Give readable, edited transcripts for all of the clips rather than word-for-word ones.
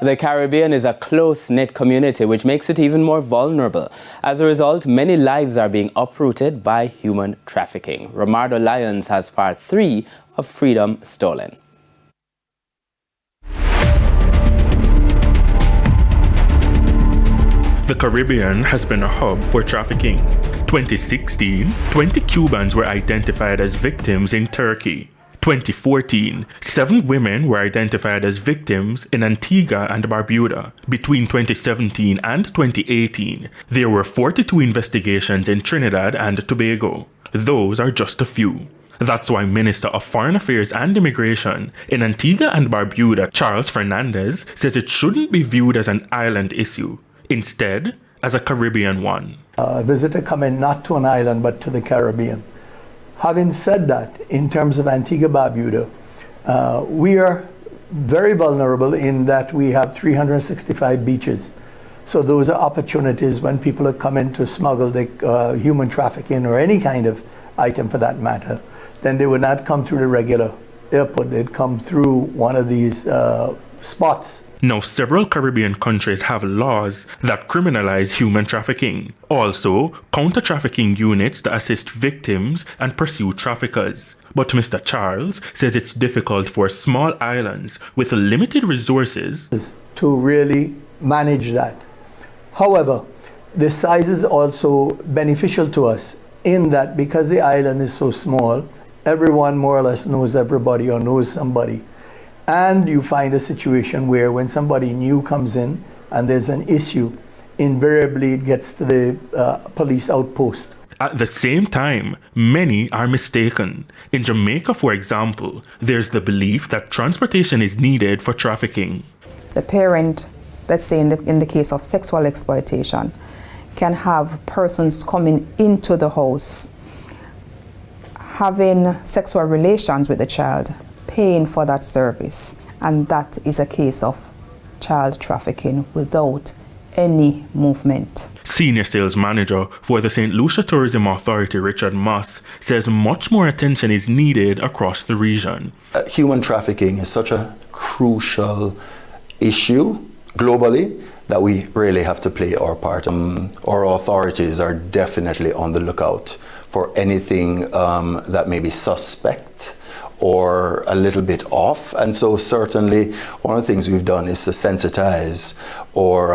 The Caribbean is a close-knit community, which makes it even more vulnerable. As a result, many lives are being uprooted by human trafficking. Romardo Lyons has part 3 of Freedom Stolen. The Caribbean has been a hub for trafficking. 2016, 20 Cubans were identified as victims in Turkey. 2014, 7 women were identified as victims in Antigua and Barbuda. Between 2017 and 2018, there were 42 investigations in Trinidad and Tobago. Those are just a few. That's why Minister of Foreign Affairs and Immigration in Antigua and Barbuda, Charles Fernandez, says it shouldn't be viewed as an island issue. Instead, as a Caribbean one. A visitor coming not to an island but to the Caribbean. Having said that, in terms of Antigua Barbuda, we are very vulnerable in that we have 365 beaches. So those are opportunities when people are coming to smuggle the human trafficking or any kind of item for that matter, then they would not come through the regular airport, they'd come through one of these spots. Now, several Caribbean countries have laws that criminalize human trafficking. Also, counter-trafficking units that assist victims and pursue traffickers. But Mr. Charles says it's difficult for small islands with limited resources to really manage that. However, the size is also beneficial to us in that because the island is so small, everyone more or less knows everybody or knows somebody. And you find a situation where when somebody new comes in and there's an issue, invariably it gets to the police outpost. At the same time, many are mistaken. In Jamaica, for example, there's the belief that transportation is needed for trafficking. The parent, let's say in the case of sexual exploitation, can have persons coming into the house, having sexual relations with the child, paying for that service, and that is a case of child trafficking without any movement. Senior sales manager for the St. Lucia Tourism Authority, Richard Moss, says much more attention is needed across the region. Human trafficking is such a crucial issue globally that we really have to play our part. Our authorities are definitely on the lookout for anything that may be suspect or a little bit off, and so certainly one of the things we've done is to sensitize our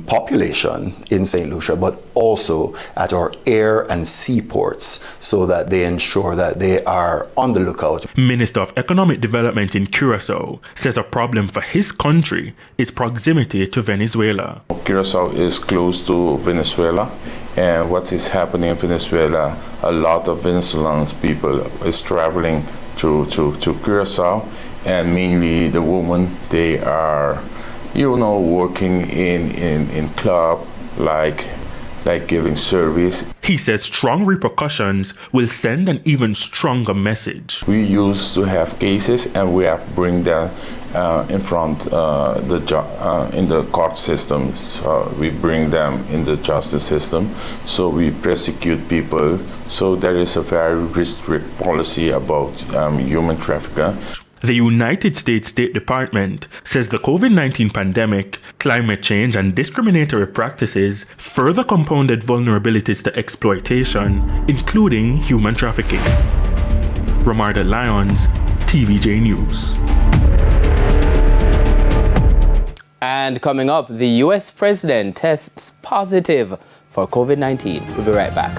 population in St. Lucia, but also at our air and seaports so that they ensure that they are on the lookout. Minister of Economic Development in Curacao says a problem for his country is proximity to Venezuela. Curacao is close to Venezuela, and what is happening in Venezuela, a lot of Venezuelan people is traveling to Curacao, and mainly the women, they are, working in club, like giving service. He says strong repercussions will send an even stronger message. We used to have cases, and we have bring them in front in the court systems. We bring them in the justice system. So we prosecute people. So there is a very strict policy about human trafficking. The United States State Department says the COVID-19 pandemic, climate change, and discriminatory practices further compounded vulnerabilities to exploitation, including human trafficking. Romardo Lyons, TVJ News. And coming up, the US president tests positive for COVID-19. We'll be right back.